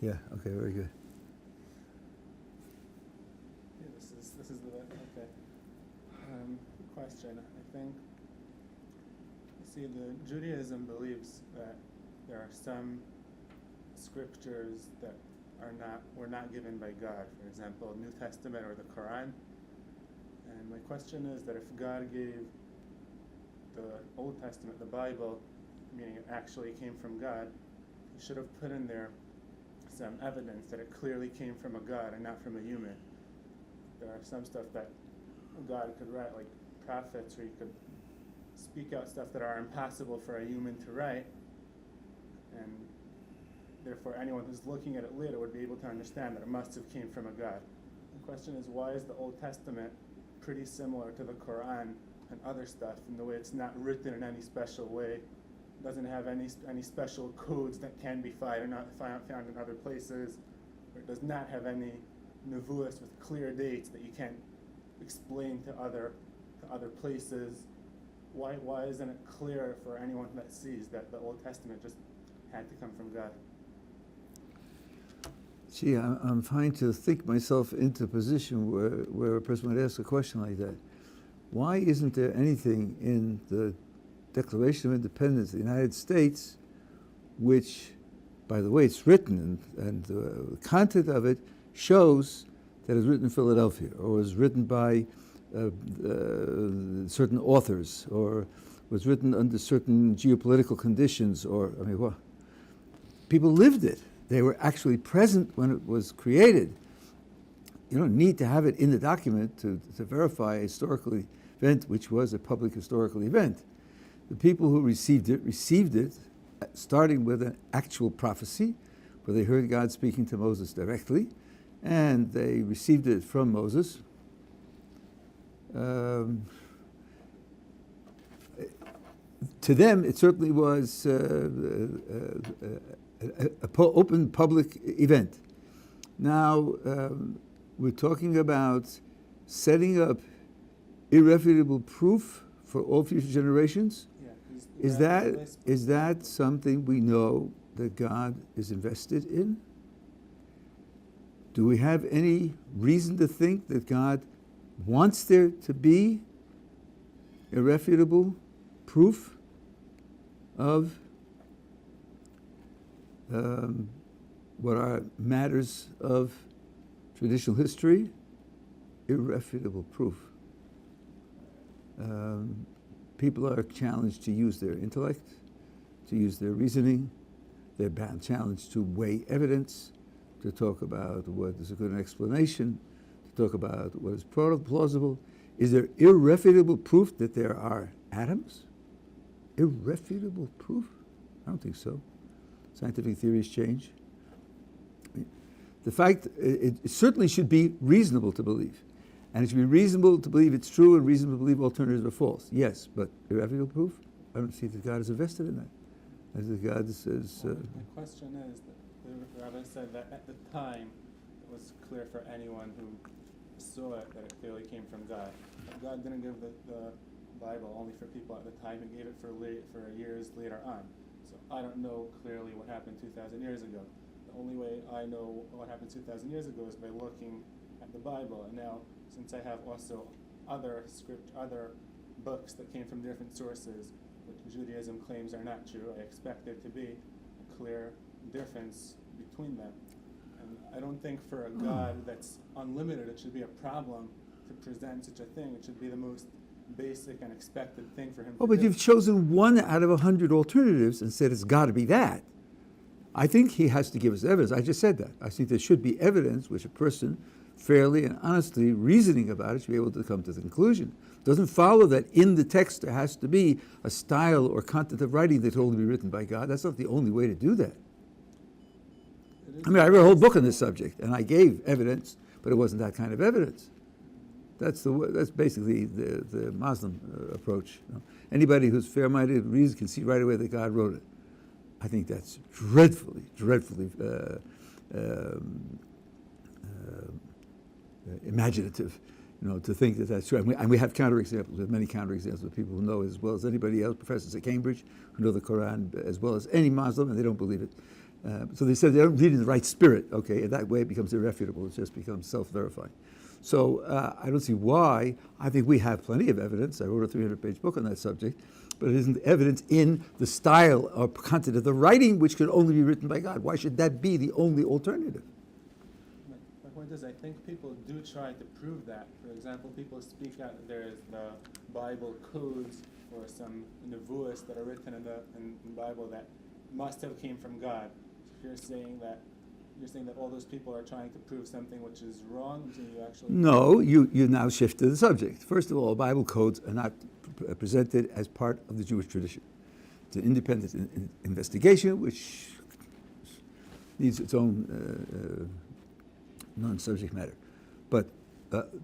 Yeah, okay, very good. Yeah, this is the okay. Question. I think, see, the Judaism believes that there are some scriptures that were not given by God. For example, New Testament or the Koran. And my question is that if God gave the Old Testament, the Bible, meaning it actually came from God, He should have put in there some evidence that it clearly came from a God and not from a human. There are some stuff that God could write, like prophets, where He could speak out stuff that are impossible for a human to write, and therefore anyone who's looking at it later would be able to understand that it must have came from a God. The question is, why is the Old Testament pretty similar to the Quran and other stuff in the way it's not written in any special way, doesn't have any special codes that can be found in other places, or it does not have any nevuos with clear dates that you can't explain to other places. Why isn't it clear for anyone that sees that the Old Testament just had to come from God? Gee, I'm trying to think myself into a position where a person would ask a question like that. Why isn't there anything in the Declaration of Independence of the United States, which, by the way, it's written, and the content of it shows that it was written in Philadelphia, or was written by certain authors, or was written under certain geopolitical conditions, or, I mean, what? People lived it. They were actually present when it was created. You don't need to have it in the document to verify a historical event, which was a public historical event. The people who received it starting with an actual prophecy, where they heard God speaking to Moses directly, and they received it from Moses. To them, it certainly was an open public event. Now, we're talking about setting up irrefutable proof for all future generations. Yeah, is that something we know that God is invested in? Do we have any reason to think that God wants there to be irrefutable proof of what are matters of traditional history? Irrefutable proof. People are challenged to use their intellect, to use their reasoning. They're challenged to weigh evidence, to talk about what is a good explanation, to talk about what is plausible. Is there irrefutable proof that there are atoms? Irrefutable proof? I don't think so. Scientific theories change. The fact, it certainly should be reasonable to believe. And it should be reasonable to believe it's true and reasonable to believe alternatives are false. Yes, but irrefutable proof? I don't see that God is invested in that. As God says... the question is, that the Rabbi said that at the time it was clear for anyone who saw it that it clearly came from God. But God didn't give the Bible only for people at the time. He gave it for years later on. So I don't know clearly what happened 2,000 years ago. The only way I know what happened 2,000 years ago is by looking at the Bible. And now, since I have also other books that came from different sources, which Judaism claims are not true, I expect there to be a clear difference between them. And I don't think for a God that's unlimited, it should be a problem to present such a thing. It should be the most basic and expected thing for him to do. But you've chosen one out of 100 alternatives and said it's got to be that. I think he has to give us evidence. I just said that. I think there should be evidence which a person fairly and honestly reasoning about it should be able to come to the conclusion. It doesn't follow that in the text there has to be a style or content of writing that can only be written by God. That's not the only way to do that. I mean, I read a whole book on this subject, and I gave evidence, but it wasn't that kind of evidence. That's basically the Muslim approach. You know? Anybody who's fair-minded reads can see right away that God wrote it. I think that's dreadfully imaginative, you know, to think that that's true. And we have counterexamples. We have many counterexamples of people who know as well as anybody else, professors at Cambridge, who know the Quran as well as any Muslim, and they don't believe it. So they said they don't read in the right spirit. Okay, and that way it becomes irrefutable. It just becomes self-verifying. So I don't see why. I think we have plenty of evidence. I wrote a 300-page book on that subject, but it isn't evidence in the style or content of the writing, which can only be written by God. Why should that be the only alternative? My point is, I think people do try to prove that. For example, people speak out that there is the Bible codes or some nevuos that are written in the Bible that must have came from God. So you're saying that all those people are trying to prove something which is wrong. So you actually No, you now shift to the subject. First of all, Bible codes are not presented as part of the Jewish tradition. It's an independent investigation which needs its own non-subject matter. But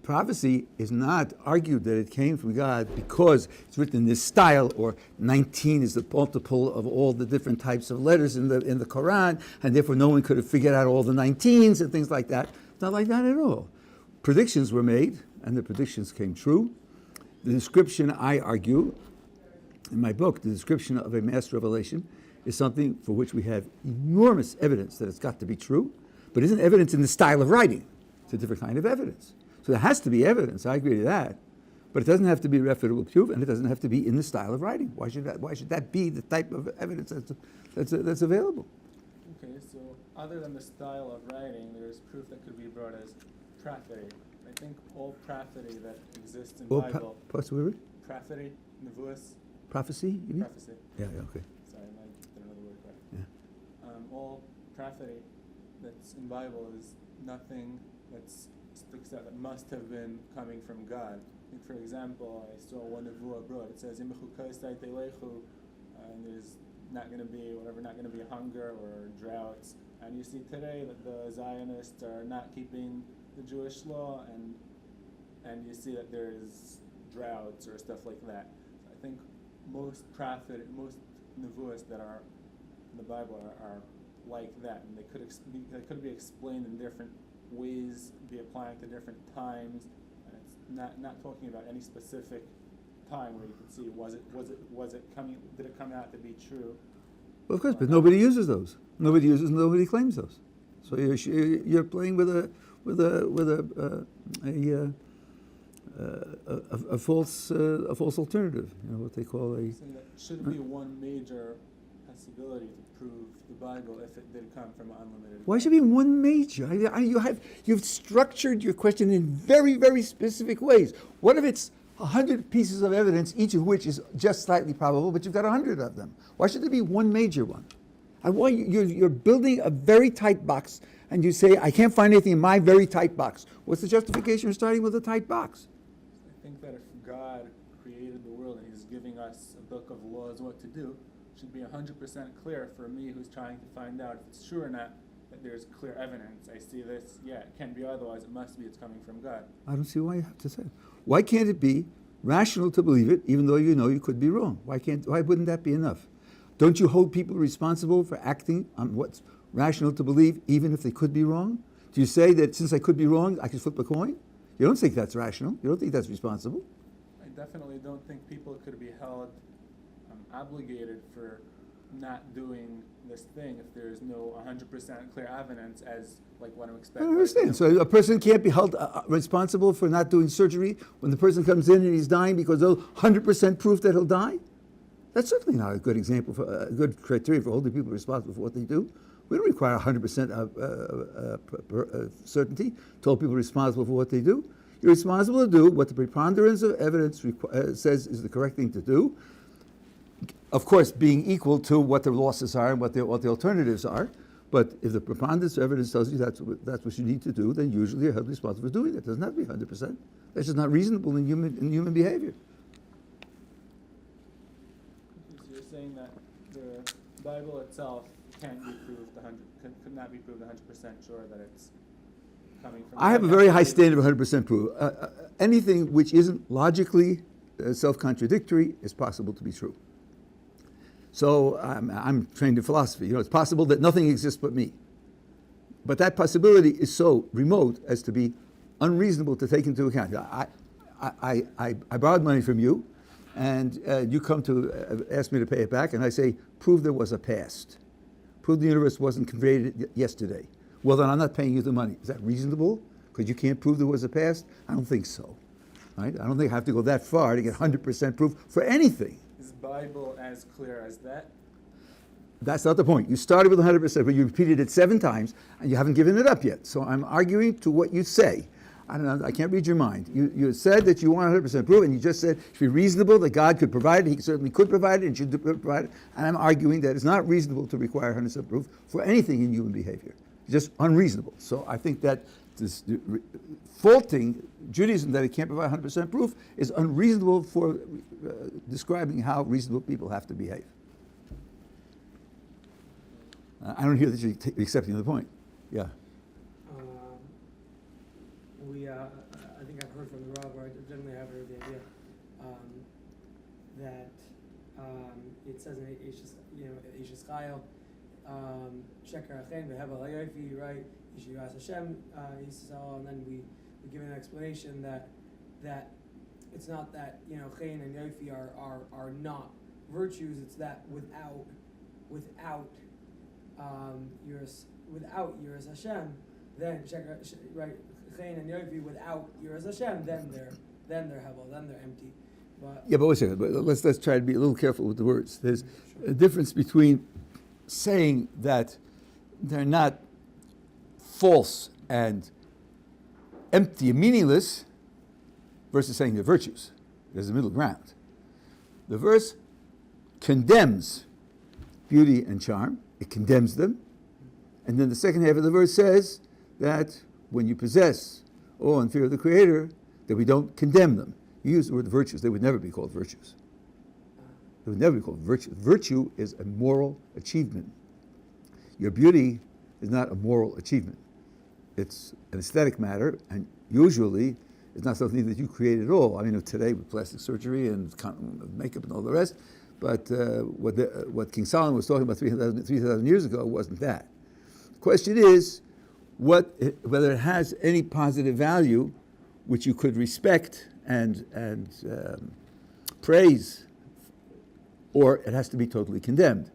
prophecy is not argued that it came from God because it's written in this style, or 19 is the multiple of all the different types of letters in the Koran, and therefore no one could have figured out all the 19s and things like that. It's not like that at all. Predictions were made, and the predictions came true. The description, I argue, in my book, the description of a mass revelation is something for which we have enormous evidence that it's got to be true, but isn't evidence in the style of writing. It's a different kind of evidence. So there has to be evidence, I agree to that, but it doesn't have to be refutable proof, and it doesn't have to be in the style of writing. Why should that be the type of evidence that's available? Okay, so other than the style of writing, there's proof that could be brought as prophecy. I think all prophecy that exists in Bible. Prophecy, nevuos. Prophecy, you mean? Prophecy. Yeah, okay. Sorry, I didn't know the word correct. Yeah. All prophecy that's in Bible is nothing that sticks out that must have been coming from God. I think, for example, I saw one nevuah abroad. It says, and there's not going to be hunger or droughts. And you see today that the Zionists are not keeping the Jewish law, and you see that there's droughts or stuff like that. So I think most nevuahs that are in the Bible are like that, and they could be explained in different ways, be applying to different times, and it's not talking about any specific time where you can see did it come out to be true? Well, of course, but nobody uses those. Nobody claims those. So you're playing with a false alternative. You know what they call a. So that shouldn't be one major possibility to prove the Bible if it did come from unlimited. Why should it be one major? You've structured your question in very, very specific ways. What if it's 100 pieces of evidence, each of which is just slightly probable, but you've got 100 of them? Why should there be one major one? You're building a very tight box, and you say, I can't find anything in my very tight box. What's the justification for starting with a tight box? I think that if God created the world and He's giving us a book of laws what to do, it should be 100% clear for me who's trying to find out if it's true or not, that there's clear evidence. I see this, it can't be otherwise, it's coming from God. I don't see why you have to say it. Why can't it be rational to believe it, even though you know you could be wrong? Why wouldn't that be enough? Don't you hold people responsible for acting on what's rational to believe, even if they could be wrong? Do you say that since I could be wrong, I can flip a coin? You don't think that's rational. You don't think that's responsible. I definitely don't think people could be held obligated for not doing this thing if there is no 100% clear evidence as like what I'm expecting. I understand. So a person can't be held responsible for not doing surgery when the person comes in and he's dying because there's 100% proof that he'll die? That's certainly not a good example, for a good criteria for holding people responsible for what they do. We don't require 100% certainty to hold people responsible for what they do. You're responsible to do what the preponderance of evidence says is the correct thing to do. Of course, being equal to what the losses are and what the alternatives are. But if the preponderance of evidence tells you that's what you need to do, then usually you're held responsible for doing it. It doesn't have to be 100%. That's just not reasonable in human behavior. So you're saying that the Bible itself can't be proved could not be proved 100% sure that it's coming from. I have a very high standard of 100% proof. Anything which isn't logically self-contradictory is possible to be true. So I'm trained in philosophy. It's possible that nothing exists but me. But that possibility is so remote as to be unreasonable to take into account. I borrowed money from you, and you come to ask me to pay it back, and I say, prove there was a past. Prove the universe wasn't created yesterday. Well, then I'm not paying you the money. Is that reasonable? Because you can't prove there was a past? I don't think so. Right? I don't think I have to go that far to get 100% proof for anything. Is Bible as clear as that? That's not the point. You started with 100%, but you repeated it 7 times, and you haven't given it up yet. So I'm arguing to what you say. I don't know. I can't read your mind. You said that you want 100% proof, and you just said it should be reasonable that God could provide it. He certainly could provide it, and should provide it. And I'm arguing that it's not reasonable to require 100% proof for anything in human behavior. It's just unreasonable. So I think that this faulting Judaism that it can't provide 100% proof is unreasonable for describing how reasonable people have to behave. I don't hear that you're accepting the point. Yeah. I think I've heard from the Rabbi, I generally have heard the idea that it says in Eishes Chayil, Sheker chein, hevel, yofi, right? Yiras Hashem, and then we give an explanation that it's not that chein and yofi are not virtues. It's that without yiras Hashem, then right, chein and yofi without yiras Hashem, then they're hevel, then they're empty. But Yeah, but wait a second. But let's try to be a little careful with the words. There's a difference between saying that they're not false and empty and meaningless versus saying they're virtues. There's a middle ground. The verse condemns beauty and charm. It condemns them. And then the second half of the verse says that when you possess awe and fear of the Creator, that we don't condemn them. You use the word virtues. They would never be called virtues. They would never be called virtues. Virtue is a moral achievement. Your beauty is not a moral achievement. It's an aesthetic matter, and usually it's not something that you create at all. I mean, today with plastic surgery and makeup and all the rest, but what King Solomon was talking about 3,000 years ago wasn't that. The question is whether it has any positive value which you could respect and praise, or it has to be totally condemned.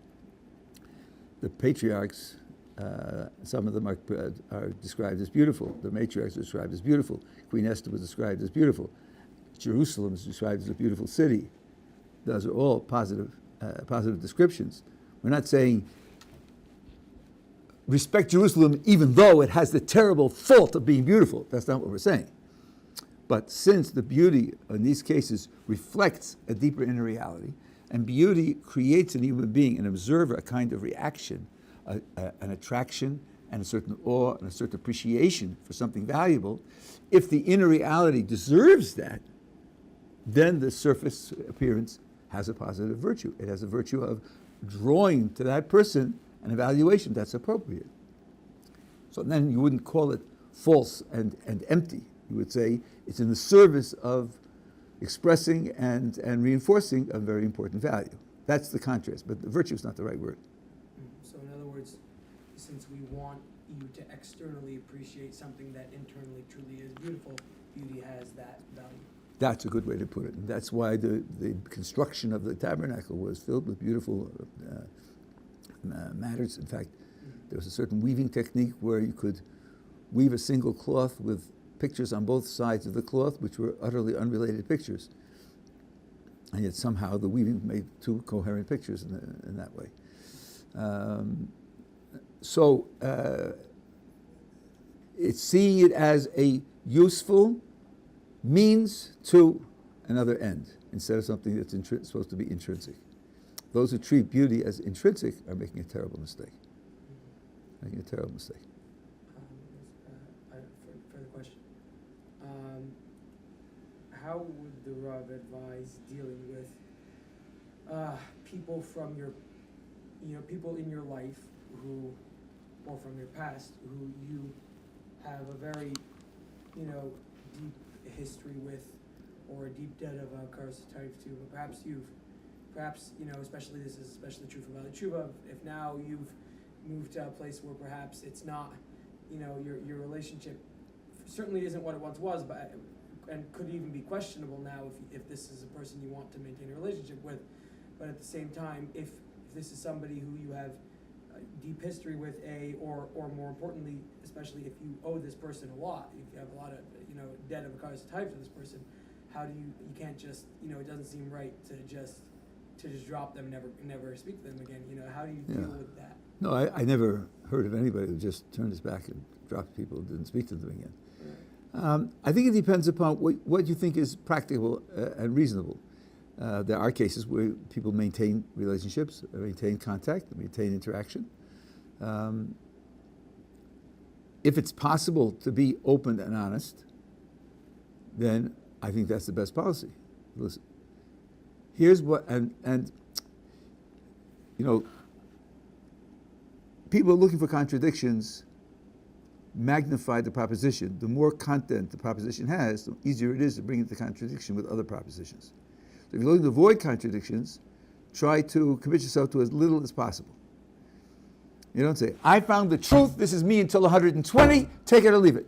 The patriarchs, some of them are described as beautiful. The matriarchs are described as beautiful. Queen Esther was described as beautiful. Jerusalem is described as a beautiful city. Those are all positive descriptions. We're not saying respect Jerusalem even though it has the terrible fault of being beautiful. That's not what we're saying. But since the beauty in these cases reflects a deeper inner reality, and beauty creates in a human being, an observer, a kind of reaction, an attraction, and a certain awe, and a certain appreciation for something valuable, if the inner reality deserves that, then the surface appearance has a positive virtue. It has a virtue of drawing to that person an evaluation that's appropriate. So then you wouldn't call it false and empty. You would say it's in the service of expressing and reinforcing a very important value. That's the contrast, but the virtue is not the right word. So in other words, since we want you to externally appreciate something that internally truly is beautiful, beauty has that value. That's a good way to put it. And that's why the construction of the tabernacle was filled with beautiful matters. In fact, there was a certain weaving technique where you could weave a single cloth with pictures on both sides of the cloth, which were utterly unrelated pictures. And yet somehow the weaving made 2 coherent pictures in that way. It's seeing it as a useful means to another end, instead of something that's supposed to be intrinsic. Those who treat beauty as intrinsic are making a terrible mistake. Making a terrible mistake. Further question. How would the Rav advise dealing with people from people in your life who, or from your past, who you have a very, deep history with, or a deep debt of hakaras type 2, but perhaps, especially this is especially true for Bali Tshuva, if now you've moved to a place where perhaps it's not, your relationship certainly isn't what it once was, and could even be questionable now if this is a person you want to maintain a relationship with. But at the same time, if this is somebody who you have deep history with or more importantly, especially if you owe this person a lot, if you have a lot of, debt of hakaras types to this person, how do you can't just, it doesn't seem right to just drop them, never speak to them again. How do you deal with that? No, I never heard of anybody who just turned his back and dropped people and didn't speak to them again. Right. I think it depends upon what you think is practical and reasonable. There are cases where people maintain relationships, maintain contact, maintain interaction. If it's possible to be open and honest, then I think that's the best policy. Listen, here's what, and people looking for contradictions magnify the proposition. The more content the proposition has, the easier it is to bring into contradiction with other propositions. So if you're looking to avoid contradictions, try to commit yourself to as little as possible. You don't say, I found the truth, this is me until 120, take it or leave it.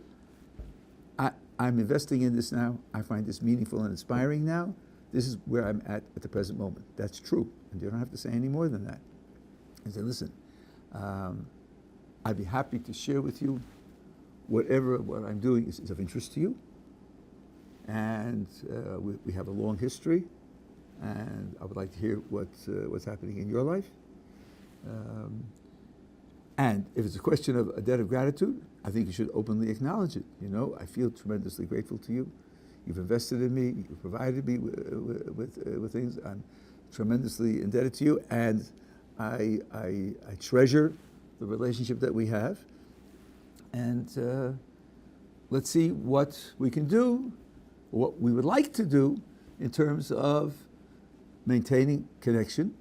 I'm investing in this now, I find this meaningful and inspiring now, this is where I'm at the present moment. That's true, and you don't have to say any more than that. And say, listen, I'd be happy to share with you what I'm doing is of interest to you, and we have a long history, and I would like to hear what's happening in your life. And if it's a question of a debt of gratitude, I think you should openly acknowledge it. I feel tremendously grateful to you. You've invested in me. You've provided me with things. I'm tremendously indebted to you, and I treasure the relationship that we have. And let's see what we can do, what we would like to do in terms of maintaining connection,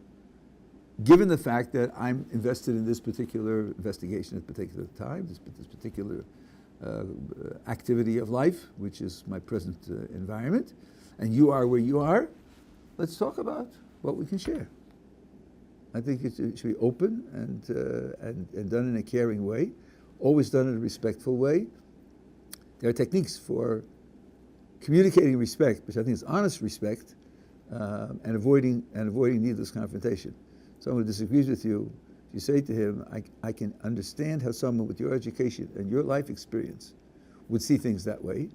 given the fact that I'm invested in this particular investigation at a particular time, this particular activity of life, which is my present environment, and you are where you are, let's talk about what we can share. I think it should be open and done in a caring way, always done in a respectful way. There are techniques for communicating respect, which I think is honest respect, and avoiding needless confrontation. Someone who disagrees with you, you say to him, I can understand how someone with your education and your life experience would see things that way.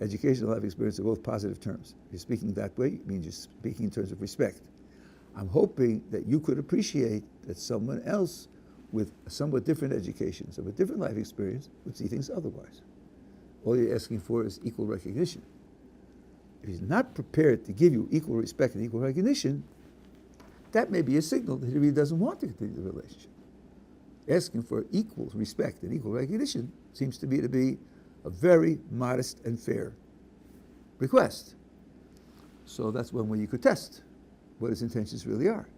Education and life experience are both positive terms. If you're speaking that way, it means you're speaking in terms of respect. I'm hoping that you could appreciate that someone else with a somewhat different education, somewhat different life experience, would see things otherwise. All you're asking for is equal recognition. If he's not prepared to give you equal respect and equal recognition, that may be a signal that he really doesn't want to continue the relationship. Asking for equal respect and equal recognition seems to be a very modest and fair request. So that's one way you could test what his intentions really are.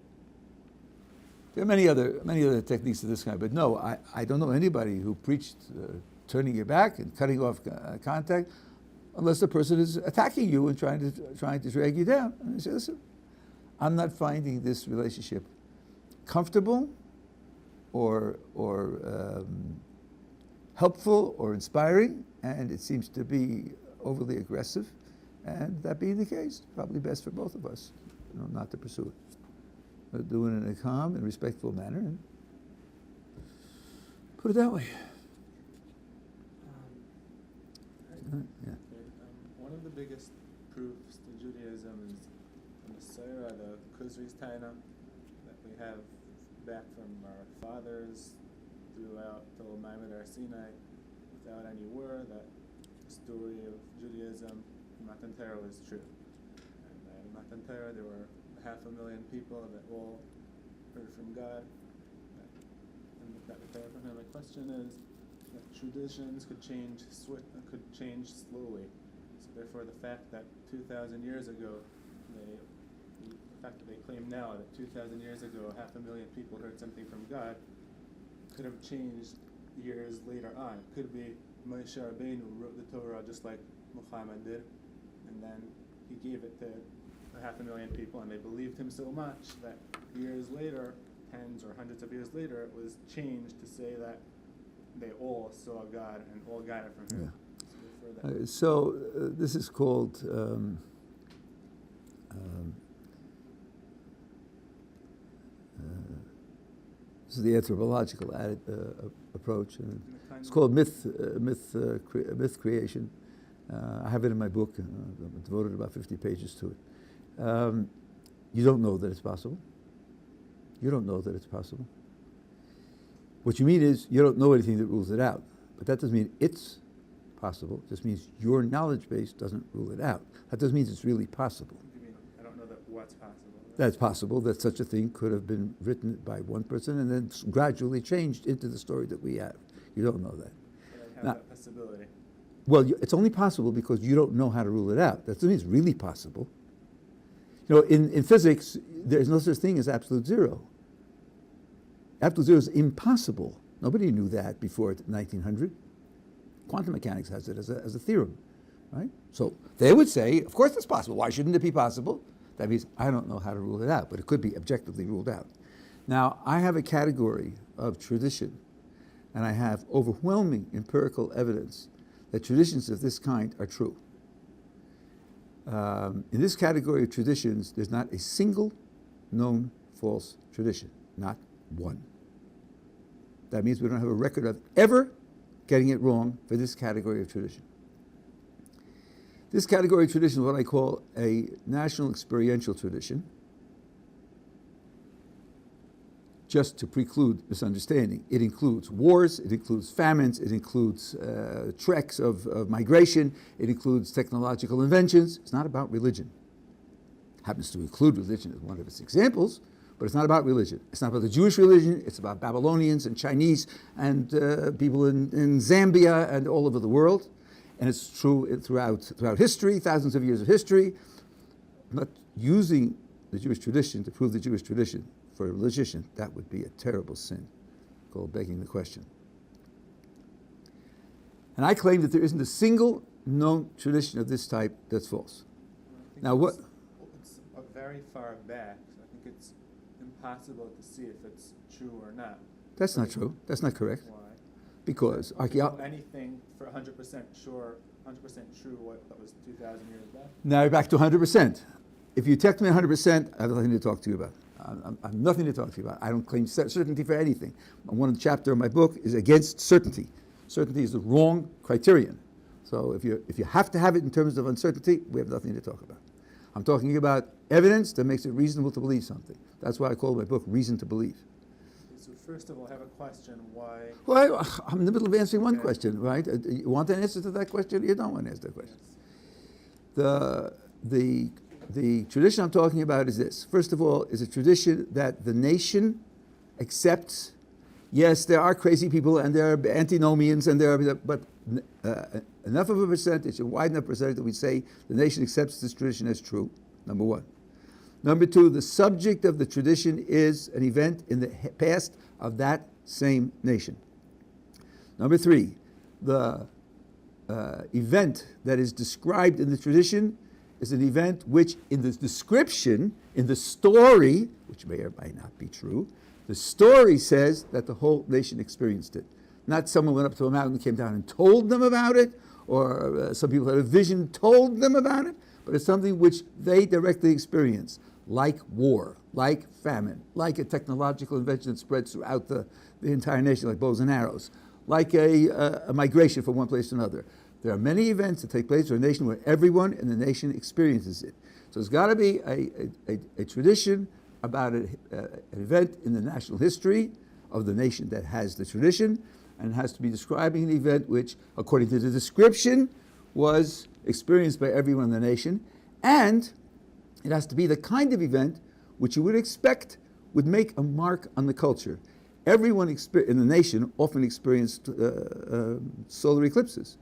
There are many other techniques of this kind, but no, I don't know anybody who preached turning your back and cutting off contact, unless the person is attacking you and trying to drag you down. And you say, listen, I'm not finding this relationship comfortable or helpful or inspiring, and it seems to be overly aggressive. And that being the case, probably best for both of us, not to pursue it. But do it in a calm and respectful manner, and put it that way. Yeah. One of the biggest proofs to Judaism is the Mussar, the Kuzri's Taina, that we have back from our fathers throughout till Maimed Ar Sinai, without any word, that the story of Judaism, Matan was true. And in Matan there were 500,000 people that all heard from God. And with that, my question is that traditions could change slowly. So therefore, the fact that 2,000 years ago, the fact that they claim now that 2,000 years ago 500,000 people heard something from God could have changed years later on. It could be Moshe Rabbeinu wrote the Torah just like Muhammad did, and then he gave it to 500,000 people, and they believed him so much that years later, tens or hundreds of years later, it was changed to say that they all saw God and all got it from him. Yeah. So this is called This is the anthropological approach. And And the kind it's of- called myth creation. I have it in my book. I've devoted about 50 pages to it. You don't know that it's possible. You don't know that it's possible. What you mean is you don't know anything that rules it out. But that doesn't mean it's possible. It just means your knowledge base doesn't rule it out. That doesn't mean it's really possible. You mean, I don't know that what's possible. That's possible that such a thing could have been written by one person and then gradually changed into the story that we have. You don't know that. But I have Now- that possibility. Well, it's only possible because you don't know how to rule it out. That doesn't mean it's really possible. You know, in physics, there's no such thing as absolute zero. Absolute zero is impossible. Nobody knew that before 1900. Quantum mechanics has it as a theorem, right? So they would say, of course it's possible. Why shouldn't it be possible? That means I don't know how to rule it out, but it could be objectively ruled out. Now, I have a category of tradition, and I have overwhelming empirical evidence that traditions of this kind are true. In this category of traditions, there's not a single known false tradition, not one. That means we don't have a record of ever getting it wrong for this category of tradition. This category of tradition is what I call a national experiential tradition, just to preclude misunderstanding. It includes wars, it includes famines, it includes treks of migration, it includes technological inventions. It's not about religion. It happens to include religion as one of its examples, but it's not about religion. It's not about the Jewish religion, it's about Babylonians and Chinese and people in Zambia and all over the world. And it's true throughout history, thousands of years of history. I'm not using the Jewish tradition to prove the Jewish tradition. For a logician, that would be a terrible sin, called begging the question. And I claim that there isn't a single known tradition of this type that's false. I think Now, what? It's very far back, so I think it's impossible to see if it's true or not. That's not true. That's not correct. Why? Because We don't know archaeology. anything for 100% sure, 100% true what was 2,000 years back. Now you're back to 100%. If you text me 100%, I have nothing to talk to you about. I have nothing to talk to you about. I don't claim certainty for anything. One chapter of my book is against certainty. Certainty is the wrong criterion. So if you have to have it in terms of uncertainty, we have nothing to talk about. I'm talking about evidence that makes it reasonable to believe something. That's why I call my book Reason to Believe. So first of all, I have a question. Why? Well, I'm in the middle of answering one Okay. question, right? You want an answer to that question? You don't want to answer that question. The tradition I'm talking about is this. First of all, is a tradition that the nation accepts. Yes, there are crazy people and there are antinomians and there are, but enough of a percentage, a wide enough percentage that we say the nation accepts this tradition as true, number one. Number two, the subject of the tradition is an event in the past of that same nation. Number three, the event that is described in the tradition is an event which in the description, in the story, which may or may not be true, the story says that the whole nation experienced it. Not someone went up to a mountain, came down and told them about it, or some people had a vision, told them about it, but it's something which they directly experience, like war, like famine, like a technological invention that spreads throughout the entire nation, like bows and arrows, like a migration from one place to another. There are many events that take place in a nation where everyone in the nation experiences it. So there's got to be a tradition about an event in the national history of the nation that has the tradition, and it has to be describing an event which, according to the description, was experienced by everyone in the nation, and it has to be the kind of event which you would expect would make a mark on the culture. Everyone in the nation often experienced solar eclipses.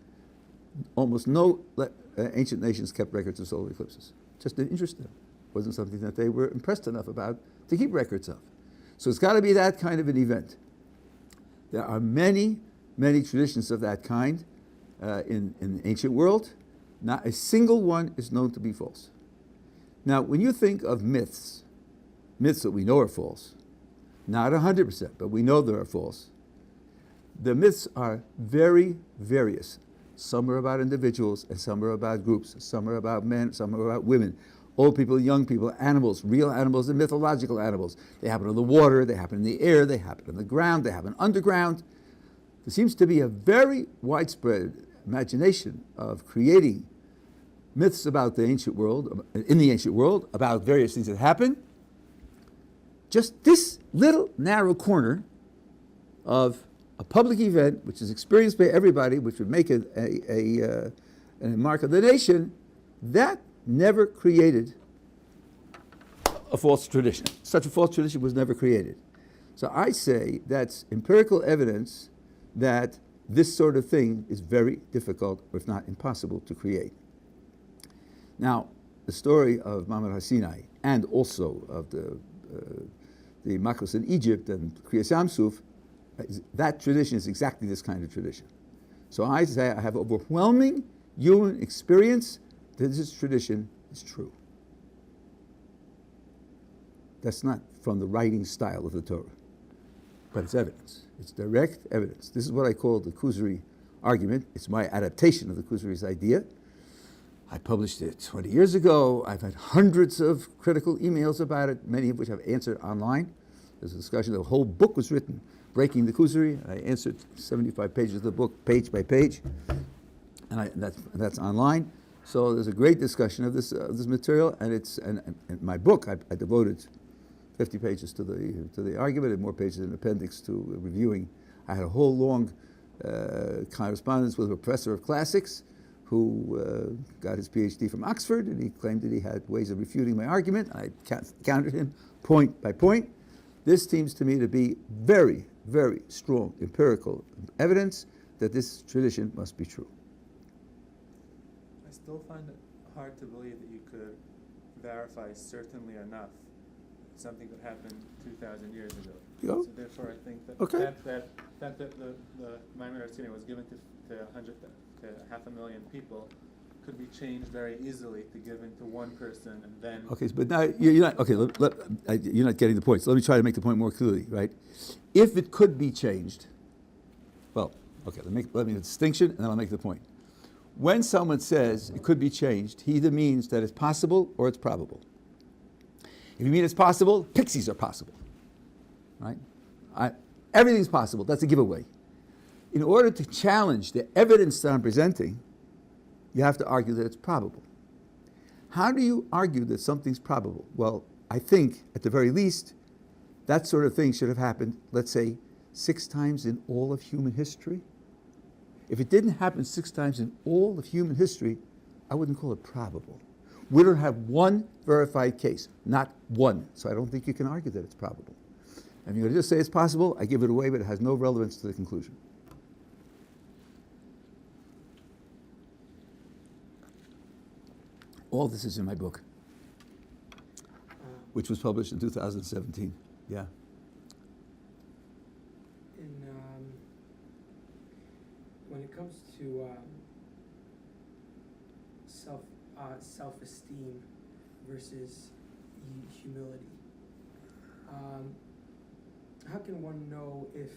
Almost no ancient nations kept records of solar eclipses. Just didn't interest them. Wasn't something that they were impressed enough about to keep records of. So it's got to be that kind of an event. There are many, many traditions of that kind in the ancient world. Not a single one is known to be false. Now, when you think of myths that we know are false, not 100%, but we know they are false, the myths are very various. Some are about individuals, and some are about groups. Some are about men, some are about women. old people, young people, animals, real animals and mythological animals. They happen in the water, they happen in the air, they happen on the ground, they happen underground. There seems to be a very widespread imagination of creating myths about the ancient world, in the ancient world, about various things that happen. Just this little narrow corner of a public event, which is experienced by everybody, which would make it a mark of the nation, that never created a false tradition. Such a false tradition was never created. So I say that's empirical evidence that this sort of thing is very difficult, or if not impossible, to create. Now, the story of Mamad HaSinai, and also of the Makos in Egypt and Kriyas Yamsuf, that tradition is exactly this kind of tradition. So I say I have overwhelming human experience that this tradition is true. That's not from the writing style of the Torah, but it's evidence. It's direct evidence. This is what I call the Kuzari argument. It's my adaptation of the Kuzari's idea. I published it 20 years ago. I've had hundreds of critical emails about it, many of which I've answered online. There's a discussion. The whole book was written, Breaking the Kuzari. I answered 75 pages of the book, page by page, and that's online. So there's a great discussion of this material, and my book I devoted 50 pages to the argument and more pages in an appendix to reviewing. I had a whole long correspondence with a professor of classics who got his PhD from Oxford, and he claimed that he had ways of refuting my argument. I countered him point by point. This seems to me to be very, very strong empirical evidence that this tradition must be true. I still find it hard to believe that you could verify certainly enough something that happened 2,000 years ago. Yeah. So therefore, I think that Okay. that the Maimon Arsini was given to 500,000 people could be changed very easily to given to one person and then. Okay, but now you're not okay. You're not getting the point. So let me try to make the point more clearly. Right? If it could be changed, well, okay. Let me make a distinction, and then I'll make the point. When someone says it could be changed, he either means that it's possible or it's probable. If you mean it's possible, pixies are possible, right? Everything's possible. That's a giveaway. In order to challenge the evidence that I'm presenting, you have to argue that it's probable. How do you argue that something's probable? Well, I think, at the very least, that sort of thing should have happened, let's say, 6 times in all of human history. If it didn't happen 6 times in all of human history, I wouldn't call it probable. We don't have one verified case, not one. So I don't think you can argue that it's probable. And if you're going to just say it's possible, I give it away, but it has no relevance to the conclusion. All this is in my book, which was published in 2017. Yeah. When it comes to self-esteem versus humility, how can one know if,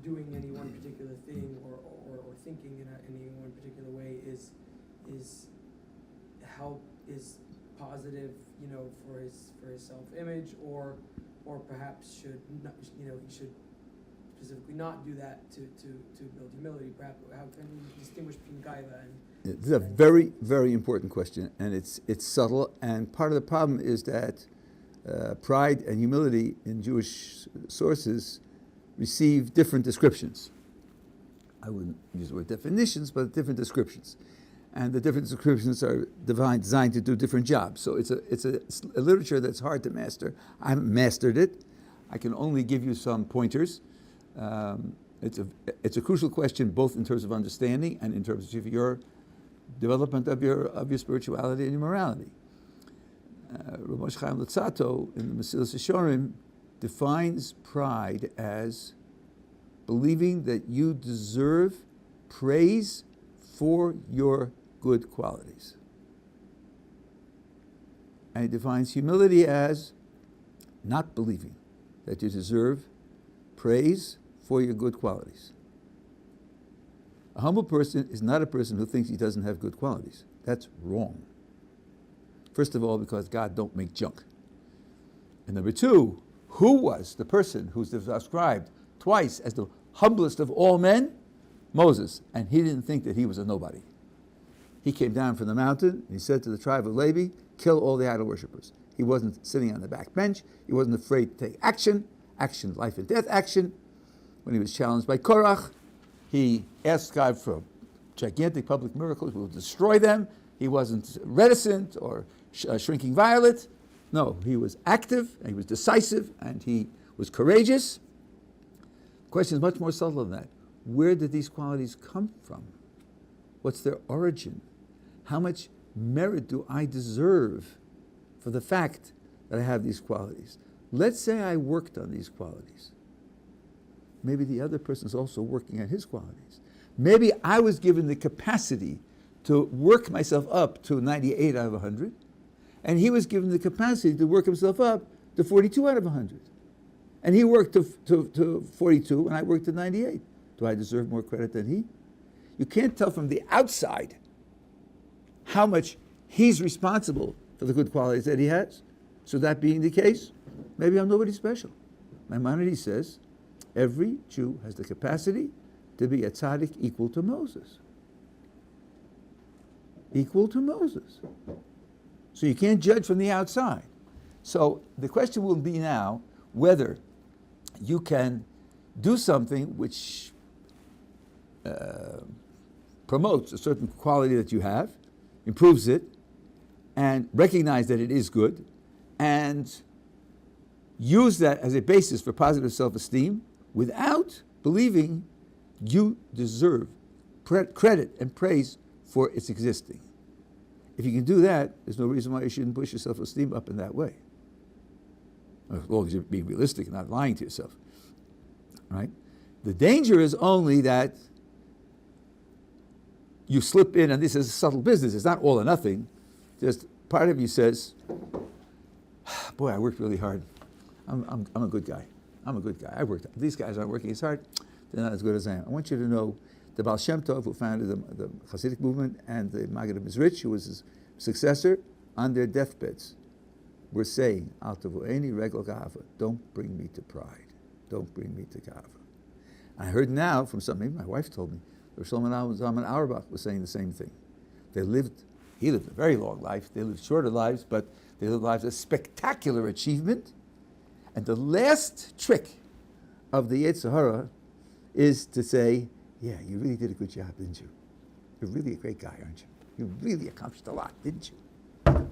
doing any one particular thing or thinking in any one particular way is positive, for his self-image, or perhaps should not, he should specifically not do that to build humility? Perhaps how can we distinguish between gaiva and? This is a very, very important question, and it's subtle. And part of the problem is that pride and humility in Jewish sources receive different descriptions. I wouldn't use the word definitions, but different descriptions. And the different descriptions are designed to do different jobs. So it's a literature that's hard to master. I haven't mastered it. I can only give you some pointers. It's a crucial question, both in terms of understanding and in terms of your development of your spirituality and your morality. Rabbi Chaim Lutzato in the Mesilas Yesharim defines pride as believing that you deserve praise for your good qualities. And he defines humility as not believing that you deserve praise for your good qualities. A humble person is not a person who thinks he doesn't have good qualities. That's wrong. First of all, because God don't make junk. And number two, who was the person who's described twice as the humblest of all men? Moses. And he didn't think that he was a nobody. He came down from the mountain, and he said to the tribe of Levi, kill all the idol worshippers. He wasn't sitting on the back bench. He wasn't afraid to take action, life and death action. When he was challenged by Korach, he asked God for gigantic public miracles, will destroy them. He wasn't reticent or shrinking violet. No, he was active, and he was decisive, and he was courageous. The question is much more subtle than that. Where did these qualities come from? What's their origin? How much merit do I deserve for the fact that I have these qualities? Let's say I worked on these qualities. Maybe the other person is also working on his qualities. Maybe I was given the capacity to work myself up to 98 out of 100, and he was given the capacity to work himself up to 42 out of 100. And he worked to 42, and I worked to 98. Do I deserve more credit than he? You can't tell from the outside how much he's responsible for the good qualities that he has. So that being the case, maybe I'm nobody special. Maimonides says, every Jew has the capacity to be a tzaddik equal to Moses. Equal to Moses. So you can't judge from the outside. So the question will be now whether you can do something which promotes a certain quality that you have, improves it, and recognize that it is good, and use that as a basis for positive self-esteem without believing you deserve credit and praise for its existing. If you can do that, there's no reason why you shouldn't push your self-esteem up in that way. As long as you're being realistic and not lying to yourself. Right? The danger is only that you slip in, and this is a subtle business, it's not all or nothing. Just part of you says, boy, I worked really hard. I'm a good guy. I'm a good guy. I worked. These guys aren't working as hard. They're not as good as I am. I want you to know the Baal Shem Tov, who founded the Hasidic movement, and the Maggid of Mizrich, who was his successor, on their deathbeds, were saying, Al tavu'eni regel ga'ava, don't bring me to pride. Don't bring me to ga'ava. I heard now from somebody, my wife told me, Shlomo Zalman Auerbach was saying the same thing. He lived a very long life. They lived shorter lives, but they lived lives of spectacular achievement. And the last trick of the Yetzer Hara is to say, yeah, you really did a good job, didn't you? You're really a great guy, aren't you? You really accomplished a lot, didn't you?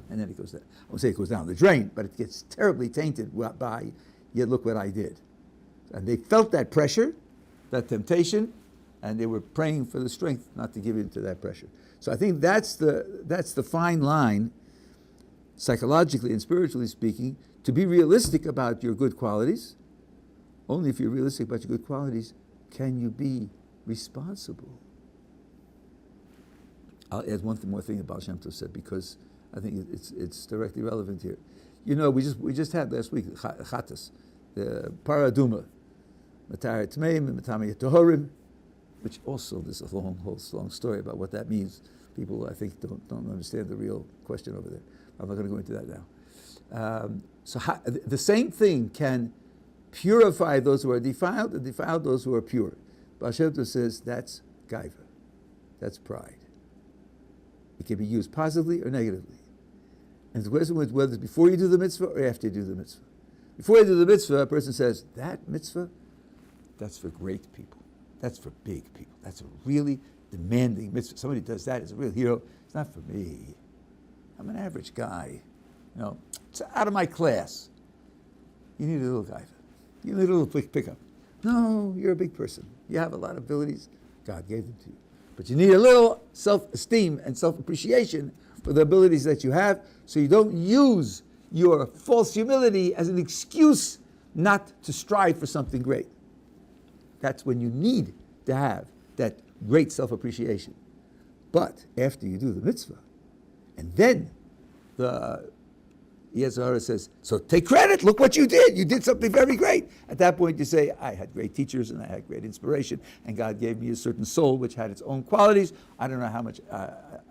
And then it goes down. I won't say it goes down the drain, but it gets terribly tainted by, yeah, look what I did. And they felt that pressure, that temptation, and they were praying for the strength not to give in to that pressure. So I think that's the fine line, psychologically and spiritually speaking, to be realistic about your good qualities. Only if you're realistic about your good qualities can you be responsible. I'll add one more thing that Baal Shem Tov said, because I think it's directly relevant here. You know, we just had last week hakaras, the paraduma, matar tmeim and matam tohorim, which also there's a long story about what that means. People, I think, don't understand the real question over there. I'm not going to go into that now. So the same thing can purify those who are defiled and defile those who are pure. Baal Shem Tov says that's gaiva, that's pride. It can be used positively or negatively. And the question is whether it's before you do the mitzvah or after you do the mitzvah. Before you do the mitzvah, a person says, that mitzvah, that's for great people. That's for big people. That's a really demanding mitzvah. Somebody does that is a real hero. It's not for me. I'm an average guy. You know, it's out of my class. You need a little guy. You need a little pickup. No, you're a big person. You have a lot of abilities. God gave them to you. But you need a little self-esteem and self-appreciation for the abilities that you have, so you don't use your false humility as an excuse not to strive for something great. That's when you need to have that great self-appreciation. But after you do the mitzvah, and then the Yetzer Hara says, so take credit, look what you did. You did something very great. At that point you say, I had great teachers and I had great inspiration, and God gave me a certain soul which had its own qualities. I don't know how much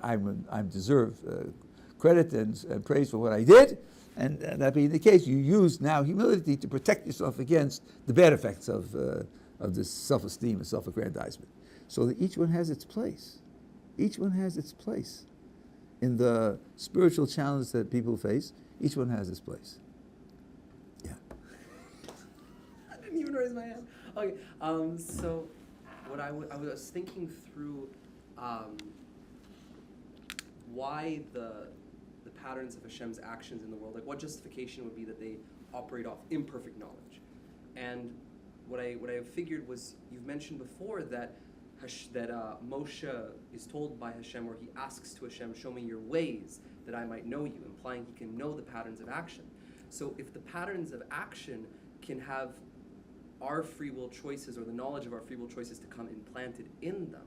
I deserve credit and praise for what I did, and that being the case, you use now humility to protect yourself against the bad effects of this self-esteem and self-aggrandizement. So that each one has its place. Each one has its place. In the spiritual challenge that people face, each one has its place. Yeah. I didn't even raise my hand. Okay, so what I was thinking through why the patterns of Hashem's actions in the world, like what justification would be that they operate off imperfect knowledge. And what I figured was, you've mentioned before that Moshe is told by Hashem, or he asks to Hashem, show me your ways that I might know you, implying he can know the patterns of action. So if the patterns of action can have our free will choices, or the knowledge of our free will choices to come implanted in them,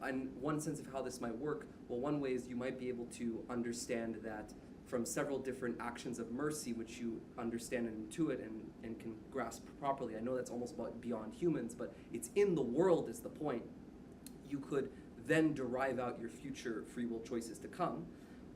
and one sense of how this might work, well, one way is you might be able to understand that from several different actions of mercy, which you understand and intuit and can grasp properly. I know that's almost beyond humans, but it's in the world is the point. You could then derive out your future free will choices to come.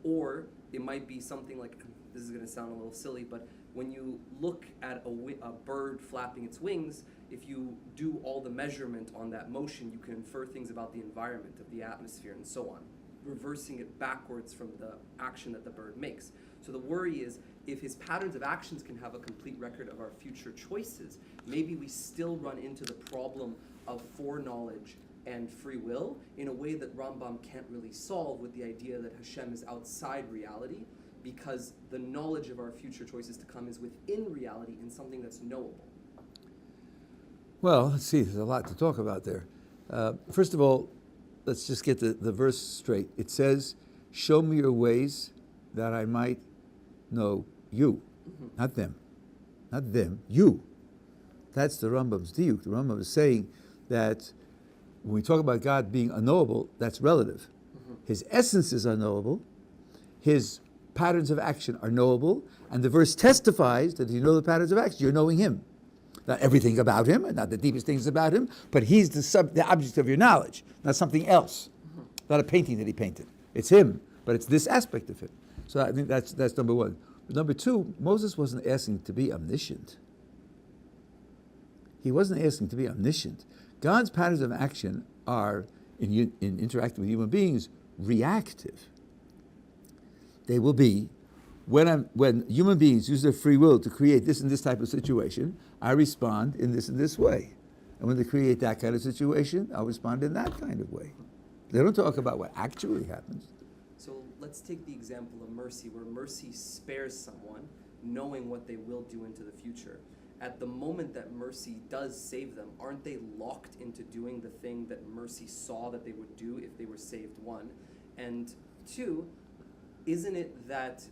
Or it might be something like, this is going to sound a little silly, but when you look at a bird flapping its wings, if you do all the measurement on that motion, you can infer things about the environment, of the atmosphere, and so on, reversing it backwards from the action that the bird makes. So the worry is, if his patterns of actions can have a complete record of our future choices, maybe we still run into the problem of foreknowledge and free will in a way that Rambam can't really solve, with the idea that Hashem is outside reality, because the knowledge of our future choices to come is within reality in something that's knowable. Well, let's see, there's a lot to talk about there. First of all, let's just get the verse straight. It says, show me your ways that I might know you. Not them. Not them, you. That's the Rambam's diuk. The Rambam is saying that when we talk about God being unknowable, that's relative. His essence is unknowable. His patterns of action are knowable. And the verse testifies that if you know the patterns of action, you're knowing him. Not everything about him, and not the deepest things about him, but he's the object of your knowledge, not something else. Not a painting that he painted. It's him, but it's this aspect of him. So I think that's number one. But number two, Moses wasn't asking to be omniscient. He wasn't asking to be omniscient. God's patterns of action are, in interacting with human beings, reactive. They will be, when human beings use their free will to create this and this type of situation, I respond in this and this way. And when they create that kind of situation, I'll respond in that kind of way. They don't talk about what actually happens. So let's take the example of mercy, where mercy spares someone, knowing what they will do into the future. At the moment that mercy does save them, aren't they locked into doing the thing that mercy saw that they would do if they were saved, one? And two, isn't it that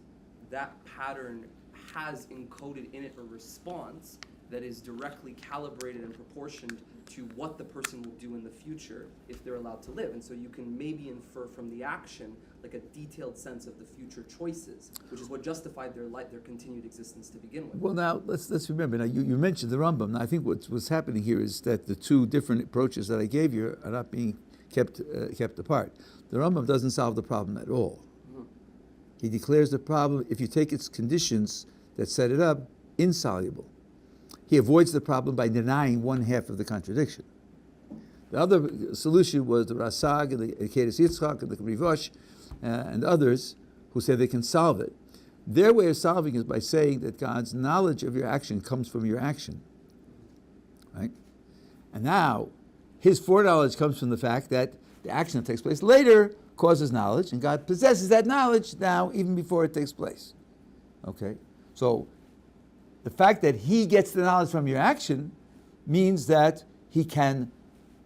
pattern has encoded in it a response that is directly calibrated and proportioned to what the person will do in the future if they're allowed to live? And so you can maybe infer from the action like a detailed sense of the future choices, which is what justified their continued existence to begin with. Well, now let's remember. Now you mentioned the Rambam. Now I think what's happening here is that the two different approaches that I gave you are not being kept apart. The Rambam doesn't solve the problem at all. He declares the problem, if you take its conditions that set it up, insoluble. He avoids the problem by denying one half of the contradiction. The other solution was the Rasag and the Eishes Chayil and the Rivosh and others who say they can solve it. Their way of solving is by saying that God's knowledge of your action comes from your action. Right? And now, his foreknowledge comes from the fact that the action that takes place later causes knowledge, and God possesses that knowledge now even before it takes place. Okay? So, the fact that he gets the knowledge from your action means that he can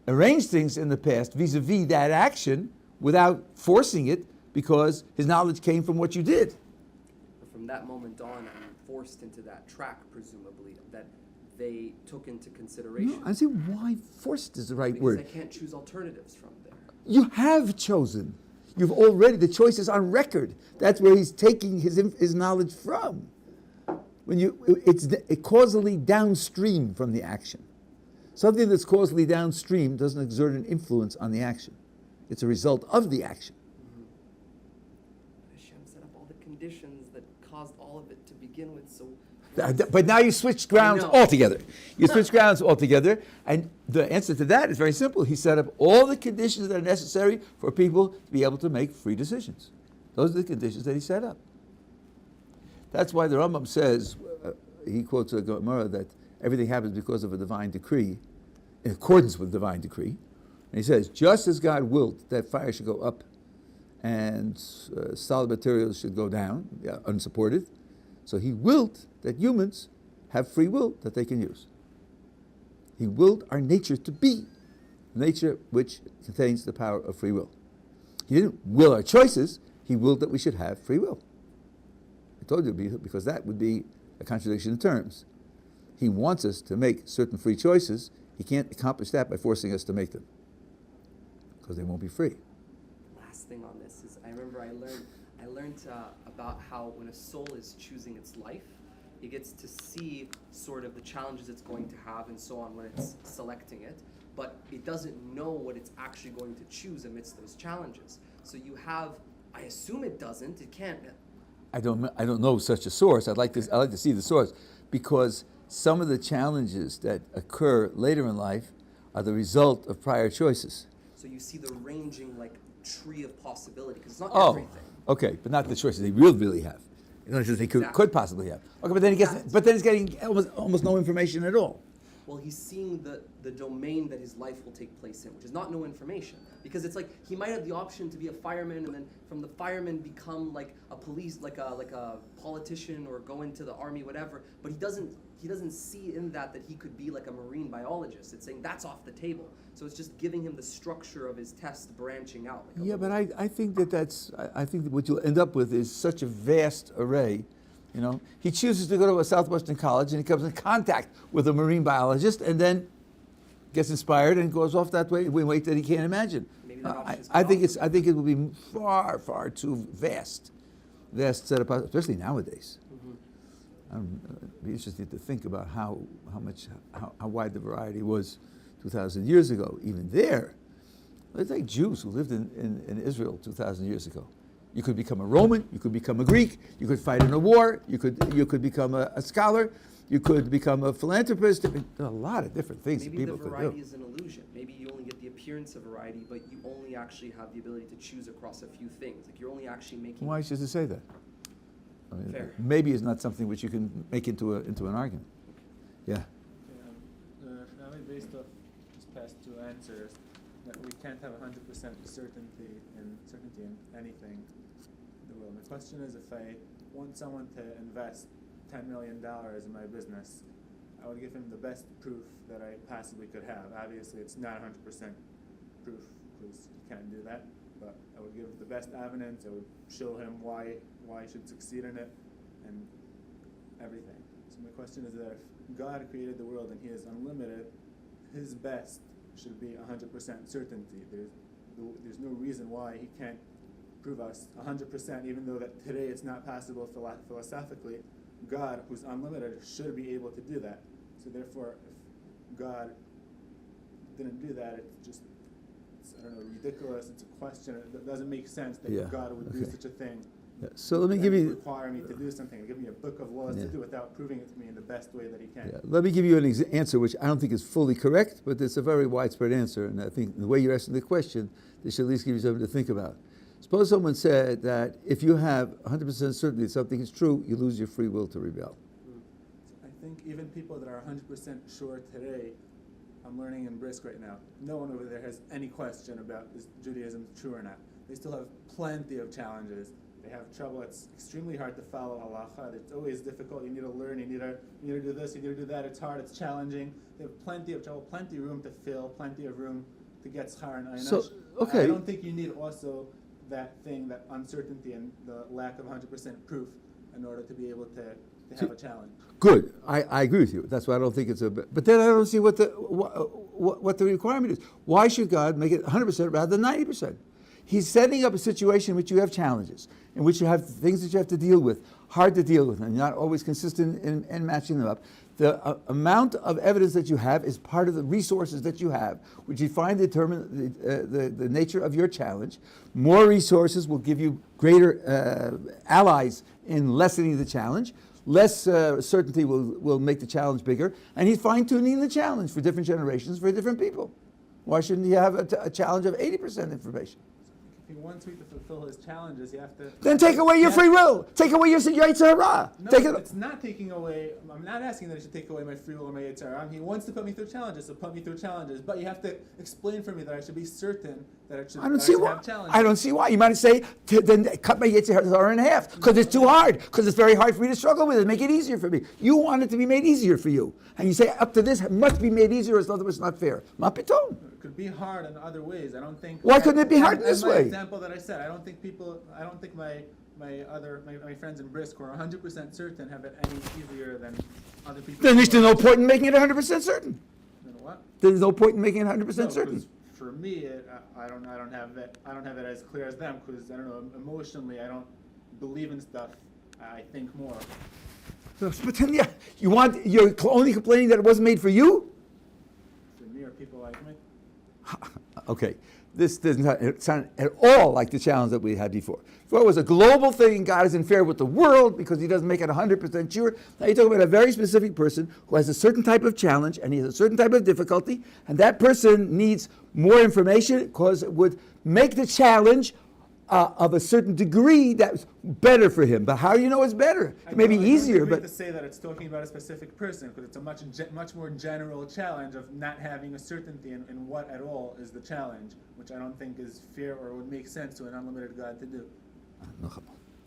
arrange things in the past vis-a-vis that action without forcing it, because his knowledge came from what you did. But from that moment on, I'm forced into that track, presumably, that they took into consideration. No, I see why forced is the right word. Because I can't choose alternatives from there. You have chosen. You've already, the choice is on record. That's where he's taking his knowledge from. It's causally downstream from the action. Something that's causally downstream doesn't exert an influence on the action. It's a result of the action. Hashem set up all the conditions that caused all of it to begin with. So, But now you switched grounds know. altogether. You switched grounds altogether, and the answer to that is very simple. He set up all the conditions that are necessary for people to be able to make free decisions. Those are the conditions that he set up. That's why the Rambam says, he quotes a Gemara, that everything happens because of a divine decree, in accordance with divine decree. And he says, just as God willed that fire should go up and solid materials should go down, unsupported, so he willed that humans have free will that they can use. He willed our nature to be nature which contains the power of free will. He didn't will our choices, he willed that we should have free will. I told you, because that would be a contradiction in terms. He wants us to make certain free choices. He can't accomplish that by forcing us to make them, because they won't be free. last thing on this is I remember I learned about how when a soul is choosing its life, it gets to see sort of the challenges it's going to have and so on when it's selecting it, but it doesn't know what it's actually going to choose amidst those challenges. So you have, I assume it doesn't, it can't. I don't know such a source. I'd like to see the source, because some of the challenges that occur later in life are the result of prior choices. So you see the ranging like tree of possibility, because it's not Oh, everything. okay, but not the choices they really have. You know, they could possibly have. Okay, but then he's getting almost no information at all. Well, he's seeing the domain that his life will take place in, which is not no information. Because it's like he might have the option to be a fireman, and then from the fireman become like a police, like a politician, or go into the army, whatever. But he doesn't see in that he could be like a marine biologist. It's saying that's off the table. So it's just giving him the structure of his test branching out. Like Yeah, but I think I think that what you'll end up with is such a vast array. You know, he chooses to go to a Southwestern college, and he comes in contact with a marine biologist, and then gets inspired and goes off that way in a way that he can't imagine. Maybe that option is I think it will be far too vast set of possibilities, especially nowadays. I'd be interested to think about how wide the variety was 2,000 years ago. Even there, let's take Jews who lived in Israel 2,000 years ago. You could become a Roman, you could become a Greek, you could fight in a war, you could become a scholar, you could become a philanthropist. There are a lot of different things Maybe that people the could variety do. is an illusion. Maybe you only get the appearance of variety, but you only actually have the ability to choose across a few things. Like you're only actually making. Why should it say that? I mean, Fair. maybe it's not something which you can make into an argument. Yeah. Rabbi, based off these past two answers, that we can't have 100% certainty in anything in the world. The question is, if I want someone to invest $10 million in my business, I would give him the best proof that I possibly could have. Obviously, it's not 100% proof, because you can't do that, but I would give the best evidence. I would show him why he should succeed in it, and everything. So my question is that if God created the world and He is unlimited, His best should be 100% certainty. There's no reason why He can't prove us 100%, even though that today it's not possible philosophically. God, who's unlimited, should be able to do that. So therefore, if God didn't do that, it's ridiculous. It's a question. It doesn't make sense that God would do such a thing. Yeah. So let me give you. Require me to do something. Give me a book of laws to do without proving it to me in the best way that He can. Yeah. Let me give you an answer which I don't think is fully correct, but it's a very widespread answer. And I think the way you're asking the question, this should at least give you something to think about. Suppose someone said that if you have 100% certainty that something is true, you lose your free will to rebel. I think even people that are 100% sure today, I'm learning in Brisk right now, no one over there has any question about is Judaism true or not. They still have plenty of challenges. They have trouble. It's extremely hard to follow halacha. It's always difficult. You need to learn. You need to do this. You need to do that. It's hard. It's challenging. They have plenty of trouble, plenty of room to fill, plenty of room to get schar and einash. So, okay. I don't think you need also that thing, that uncertainty and the lack of 100% proof in order to be able to have a challenge. Good. I agree with you. That's why I don't think it's a. But then I don't see what the requirement is. Why should God make it 100% rather than 90%? He's setting up a situation in which you have challenges, in which you have things that you have to deal with, hard to deal with, and you're not always consistent in matching them up. The amount of evidence that you have is part of the resources that you have, which you find determine the nature of your challenge. More resources will give you greater allies in lessening the challenge. Less certainty will make the challenge bigger. And he's fine-tuning the challenge for different generations, for different people. Why shouldn't he have a challenge of 80% information? If he wants me to fulfill his challenges, you have to... Then take away your free will. Take away your yiras. No, it's not taking away... I'm not asking that he should take away my free will or my yiras. He wants to put me through challenges, so put me through challenges. But you have to explain for me that I should be certain that I should, I don't see why. have challenges. I don't see why. You might say, then cut my yiras in half, because it's too hard, because it's very hard for me to struggle with it. Make it easier for me. You want it to be made easier for you. And you say, up to this, it must be made easier, as though it's not fair. Ma pitom. It could be hard in other ways. I don't think... Why couldn't it be hard in this my way? example that I said, I don't think my friends in Brisk who are 100% certain have it any easier than other people. Then there's no point in making it 100% certain. Then what? There's no point in making it 100% No, certain. 'cause for me, I don't have it as clear as them, because I don't know, emotionally I don't believe in stuff. I think more. But then, yeah, you're only complaining that it wasn't made for you? For me or people like me. Okay, this doesn't sound at all like the challenge that we had before. Before it was a global thing, and God isn't fair with the world because he doesn't make it 100% sure. Now you're talking about a very specific person who has a certain type of challenge and he has a certain type of difficulty, and that person needs more information because it would make the challenge of a certain degree that's better for him. But how do you know it's better? It may be easier, but... to say that it's talking about a specific person, because it's a much more general challenge of not having a certainty in what at all is the challenge, which I don't think is fair or would make sense to an unlimited God to do.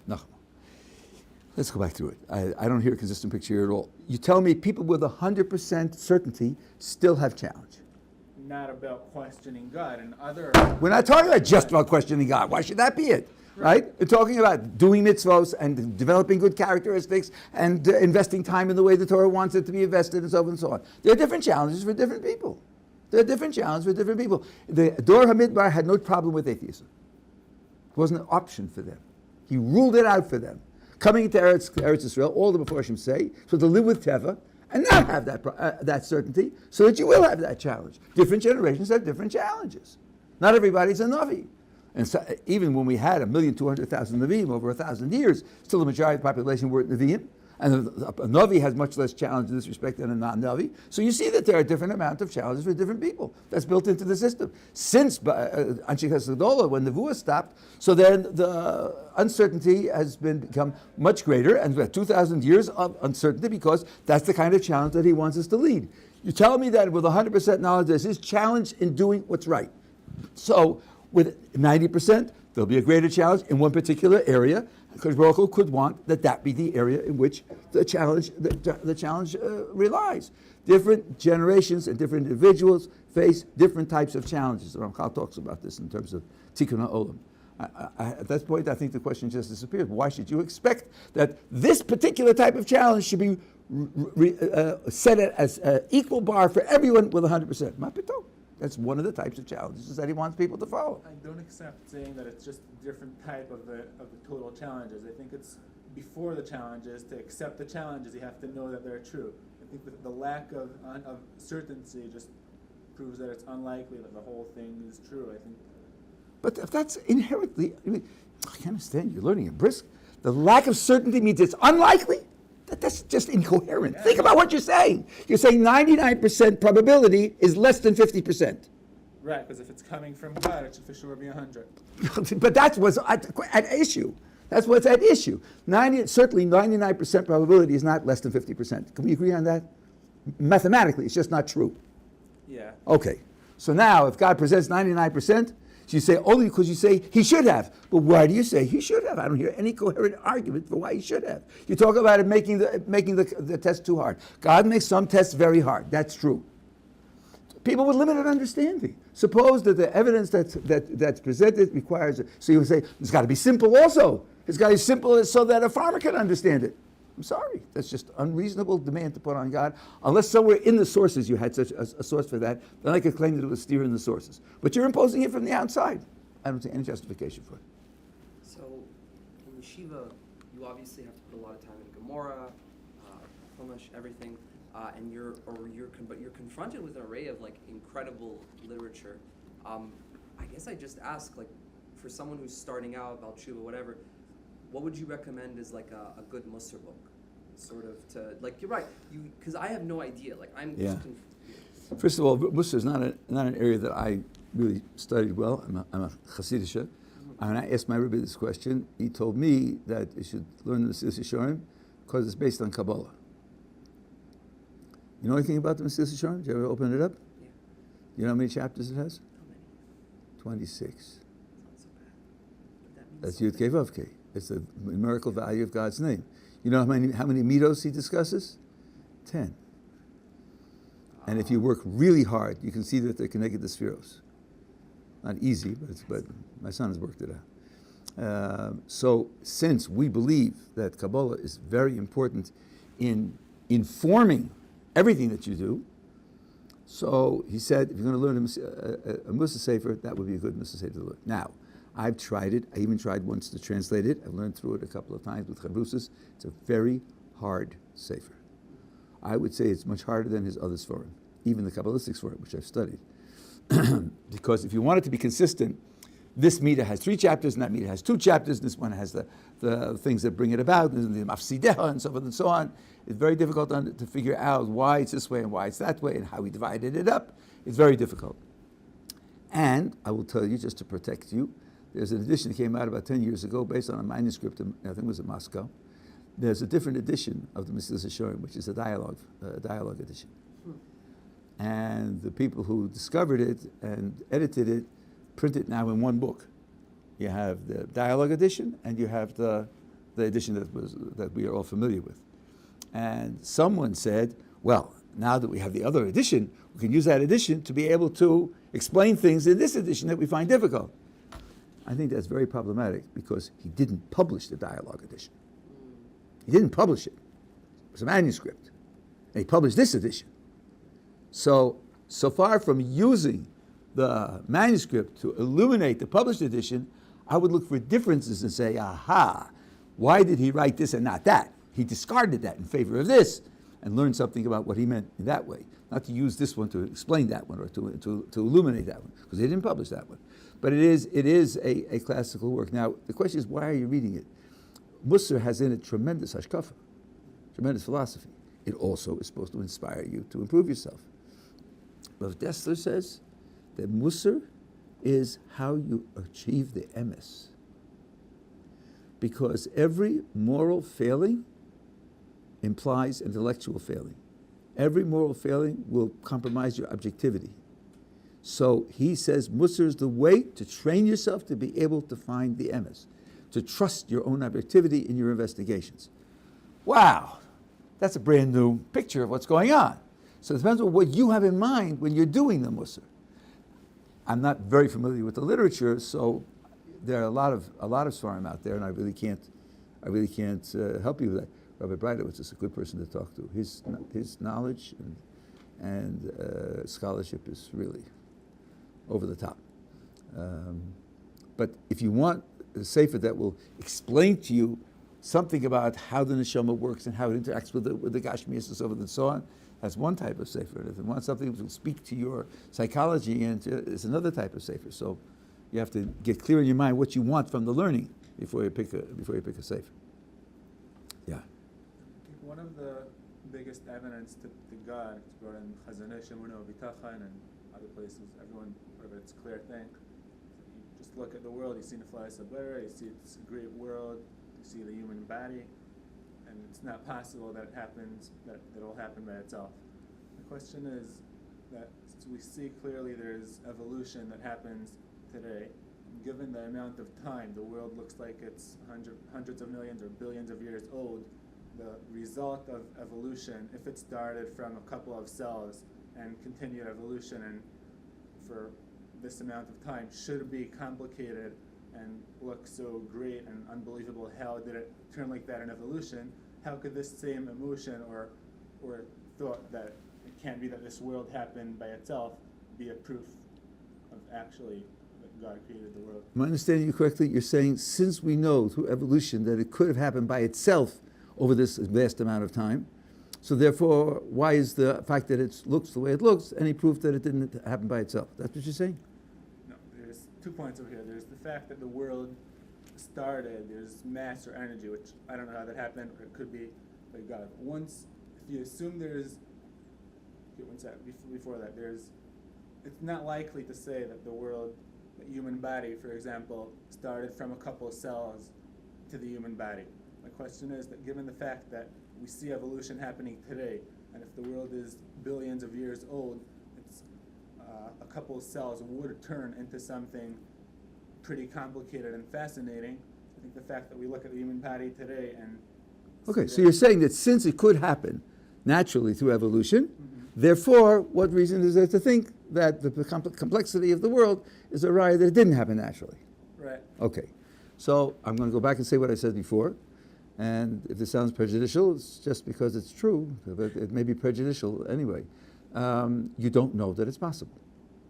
No. Let's go back through it. I don't hear a consistent picture here at all. You tell me people with 100% certainty still have challenge. Not about questioning God and other... We're not talking about just about questioning God. Why should that be it? Right? We're talking about doing mitzvos and developing good characteristics and investing time in the way the Torah wants it to be invested and so on and so on. There are different challenges for different people. The Dor HaMidbar had no problem with atheism. It wasn't an option for them. He ruled it out for them. Coming to Eretz Israel, all the Mepharshim say, so to live with Teva and not have that certainty, so that you will have that challenge. Different generations have different challenges. Not everybody's a Navi. And so, even when we had 1,200,000 Nevi'im over 1,000 years, still the majority of the population were Nevi'im. And a Navi has much less challenge in this respect than a non-Navi. So you see that there are different amounts of challenges for different people. That's built into the system. Since Anshe Chesed, when the Nevuah stopped, so then the uncertainty has become much greater, and we have 2,000 years of uncertainty because that's the kind of challenge that he wants us to lead. You tell me that with 100% knowledge, there's his challenge in doing what's right. So with 90%, there'll be a greater challenge in one particular area, because Baruch Hu could want that be the area in which the challenge relies. Different generations and different individuals face different types of challenges. The Ramchal talks about this in terms of Tikkun HaOlam. At that point, I think the question just disappears. Why should you expect that this particular type of challenge should be set as an equal bar for everyone with 100%? Ma pitom. That's one of the types of challenges that he wants people to follow. I don't accept saying that it's just a different type of the total challenges. I think it's before the challenges. To accept the challenges, you have to know that they're true. I think that the lack of certainty just proves that it's unlikely that the whole thing is true. I think. But if that's inherently, I can't understand. You're learning at Brisk. The lack of certainty means it's unlikely. That's just incoherent. Yeah. Think about what you're saying. You're saying 99% probability is less than 50%. Right, because if it's coming from God, it should for sure be 100. But that's what's at issue. That's what's at issue. Certainly 99% probability is not less than 50%. Can we agree on that? Mathematically, it's just not true. Yeah. Okay. So now, if God presents 99%, you say only because you say he should have. But why do you say he should have? I don't hear any coherent argument for why he should have. You talk about it making the test too hard. God makes some tests very hard. That's true. People with limited understanding. Suppose that the evidence that's presented requires it. So you would say it's got to be simple also. It's got to be simple so that a farmer can understand it. I'm sorry. That's just unreasonable demand to put on God. Unless somewhere in the sources you had such a source for that, then I could claim that it was steering the sources. But you're imposing it from the outside. I don't see any justification for it. So in yeshiva, you obviously have to put a lot of time in Gemara, Chumash, everything. and you're confronted with an array of like incredible literature. I guess I just ask, like, for someone who's starting out about tshuva, whatever, what would you recommend as like a good Mussar book, sort of to like you're right, because I have no idea. Like I'm Yeah. just First of all, Mussar is not an area that I really studied well. I'm a Hasidisha. When I asked my Rabbi this question, he told me that you should learn the Mesilas Yesharim because it's based on Kabbalah. You know anything about the Mesilas Yesharim? Did you ever open it up? Yeah. You know how many chapters it has? How many? 26. It's not so bad. But that means That's something. Yud Kei Vav Kei. It's the numerical value of God's name. You know how many midos he discusses? 10. And if you work really hard, you can see that they're connected to spheros. Not easy, but my son has worked it out. So since we believe that Kabbalah is very important in informing everything that you do, so he said, if you're going to learn a Mussar Sefer, that would be a good Mussar Sefer to learn. Now, I've tried it. I even tried once to translate it. I've learned through it a couple of times with Chavrusas. It's a very hard Sefer. I would say it's much harder than his other Sforim, even the Kabbalistic Sforim, which I've studied. Because if you want it to be consistent, this Midah has 3 chapters, and that Midah has 2 chapters, and this one has the things that bring it about, and the Mafsideha, and so forth and so on. It's very difficult to figure out why it's this way and why it's that way, and how we divided it up. It's very difficult. And I will tell you, just to protect you, there's an edition that came out about 10 years ago based on a manuscript, I think it was in Moscow. There's a different edition of the Mesilas Yesharim, which is a dialogue edition. And the people who discovered it and edited it print it now in one book. You have the dialogue edition, and you have the edition that we are all familiar with. And someone said, well, now that we have the other edition, we can use that edition to be able to explain things in this edition that we find difficult. I think that's very problematic because he didn't publish the dialogue edition. He didn't publish it. It was a manuscript. And he published this edition. So far from using the manuscript to illuminate the published edition, I would look for differences and say, aha, why did he write this and not that? He discarded that in favor of this and learned something about what he meant in that way. Not to use this one to explain that one or to illuminate that one, because he didn't publish that one. But it is a classical work. Now, the question is, why are you reading it? Mussar has in it tremendous hashkafa, tremendous philosophy. It also is supposed to inspire you to improve yourself. But Dessler says that Mussar is how you achieve the emes. Because every moral failing implies intellectual failing. Every moral failing will compromise your objectivity. So he says Mussar is the way to train yourself to be able to find the emes, to trust your own objectivity in your investigations. Wow, that's a brand new picture of what's going on. So it depends on what you have in mind when you're doing the Mussar. I'm not very familiar with the literature, so there are a lot of svarim out there, and I really can't help you with that. Rabbi Breitowitz is a good person to talk to. His knowledge and scholarship is really over the top. But if you want a sefer that will explain to you something about how the neshama works and how it interacts with the gashmias and so forth and so on, that's one type of sefer. If you want something that will speak to your psychology, it's another type of sefer. So you have to get clear in your mind what you want from the learning before you pick a sefer. Yeah. One of the biggest evidence to God, it's brought in Chazaneh Shemuno Bitachan and other places, everyone, whether it's a clear thing. You just look at the world, you see Neflas Abera, you see it's a great world, you see the human body, and it's not possible that it'll happen by itself. The question is that we see clearly there's evolution that happens today. Given the amount of time, the world looks like it's hundreds of millions or billions of years old. The result of evolution, if it started from a couple of cells and continued evolution and for this amount of time, should be complicated and look so great and unbelievable. How did it turn like that in evolution? How could this same emotion or thought that it can't be that this world happened by itself be a proof of actually that God created the world? Am I understanding you correctly? You're saying since we know through evolution that it could have happened by itself over this vast amount of time, So therefore, why is the fact that it looks the way it looks any proof that it didn't happen by itself? That's what you're saying? No, there's 2 points over here. There's the fact that the world started, there's mass or energy, which I don't know how that happened, or it could be by God. Once, if you assume there's, one sec, before that, it's not likely to say that the world, the human body, for example, started from a couple of cells to the human body. My question is that given the fact that we see evolution happening today, and if the world is billions of years old, it's a couple of cells would turn into something pretty complicated and fascinating. I think the fact that we look at the human body today and Okay, so you're saying that since it could happen naturally through evolution, therefore, what reason is there to think that the complexity of the world is a raya that it didn't happen naturally? right. Okay, so I'm going to go back and say what I said before, and if this sounds prejudicial, it's just because it's true, but it may be prejudicial anyway. You don't know that it's possible.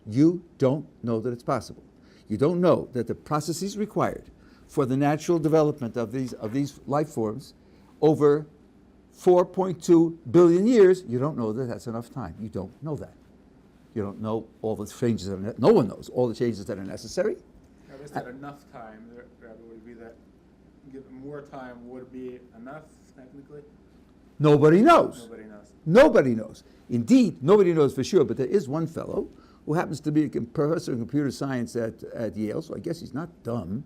You don't know that it's possible. You don't know that the processes required for the natural development of these life forms over 4.2 billion years, you don't know that that's enough time. You don't know that. You don't know all the changes that are no one knows all the changes that are necessary. Rabbi said enough time. Rabbi would be that give more time would be enough technically. Nobody knows. Nobody knows. Nobody knows. Indeed, nobody knows for sure, but there is one fellow who happens to be a professor of computer science at Yale, so I guess he's not dumb.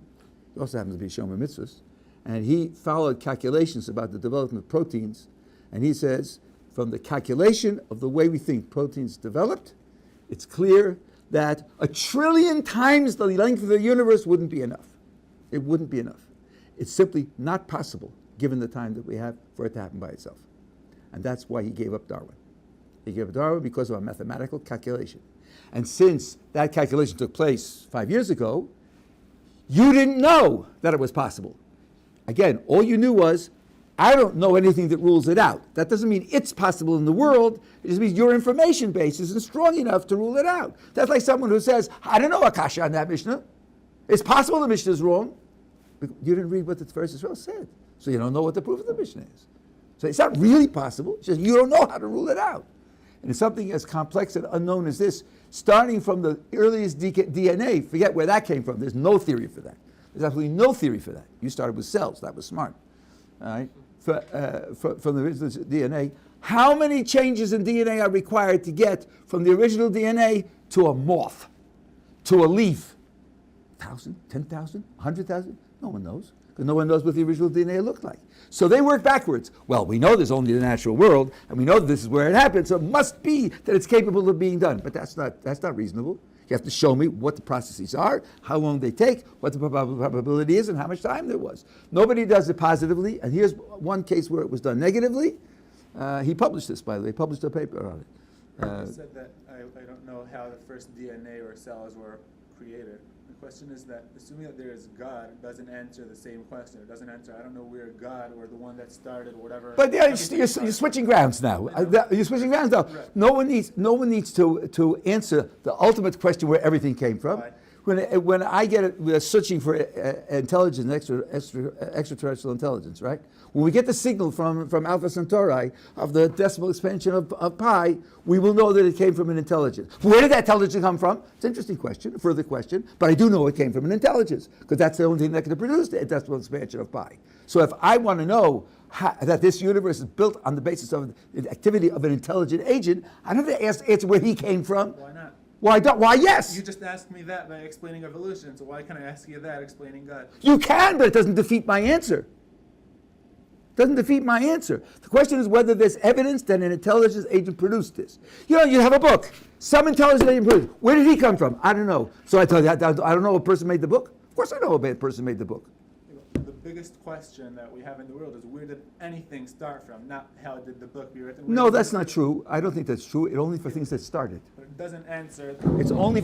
He also happens to be Shomer Mitzvahs. And he followed calculations about the development of proteins, and he says, from the calculation of the way we think proteins developed, it's clear that 1 trillion times the length of the universe wouldn't be enough. It wouldn't be enough. It's simply not possible, given the time that we have, for it to happen by itself. And that's why he gave up Darwin. He gave up Darwin because of a mathematical calculation. And since that calculation took place 5 years ago, you didn't know that it was possible. Again, all you knew was, I don't know anything that rules it out. That doesn't mean it's possible in the world. It just means your information base isn't strong enough to rule it out. That's like someone who says, I don't know Akasha on that Mishnah. It's possible the Mishnah is wrong. You didn't read what the first Israel said. So you don't know what the proof of the Mishnah is. So it's not really possible. It's just you don't know how to rule it out. And it's something as complex and unknown as this, starting from the earliest DNA, forget where that came from. There's no theory for that. There's absolutely no theory for that. You started with cells. That was smart. All right? From the original DNA, how many changes in DNA are required to get from the original DNA to a moth, to a leaf? 1,000, 10,000, 100,000? No one knows, because no one knows what the original DNA looked like. So they work backwards. Well, we know there's only the natural world, and we know that this is where it happened, so it must be that it's capable of being done. But that's not reasonable. You have to show me what the processes are, how long they take, what the probability is, and how much time there was. Nobody does it positively, and here's one case where it was done negatively. He published this, by the way. He published a paper on it. You said that I don't know how the first DNA or cells were created. The question is that assuming that there is God, it doesn't answer the same question. It doesn't answer, I don't know where God or the one that started or whatever. But yeah, you're switching grounds now. You're switching grounds now. Right. No one needs to answer the ultimate question where everything came from. Right. When I we're searching for intelligence, extraterrestrial intelligence, right? When we get the signal from Alpha Centauri of the decimal expansion of pi, we will know that it came from an intelligence. Where did that intelligence come from? It's an interesting question, a further question, but I do know it came from an intelligence, because that's the only thing that could have produced the decimal expansion of pi. So if I want to know that this universe is built on the basis of the activity of an intelligent agent, I don't have to answer where he came from. Why not? Why yes? You just asked me that by explaining evolution, so why can't I ask you that explaining God? You can, but it doesn't defeat my answer. Doesn't defeat my answer. The question is whether there's evidence that an intelligence agent produced this. You know, you have a book. Some intelligence agent produced it. Where did he come from? I don't know. So I tell you, I don't know what person made the book. Of course I know what person made the book. The biggest question that we have in the world is where did anything start from, not how did the book be written. No, that's not true. I don't think that's true. It's only for things that started. But it doesn't answer. It's only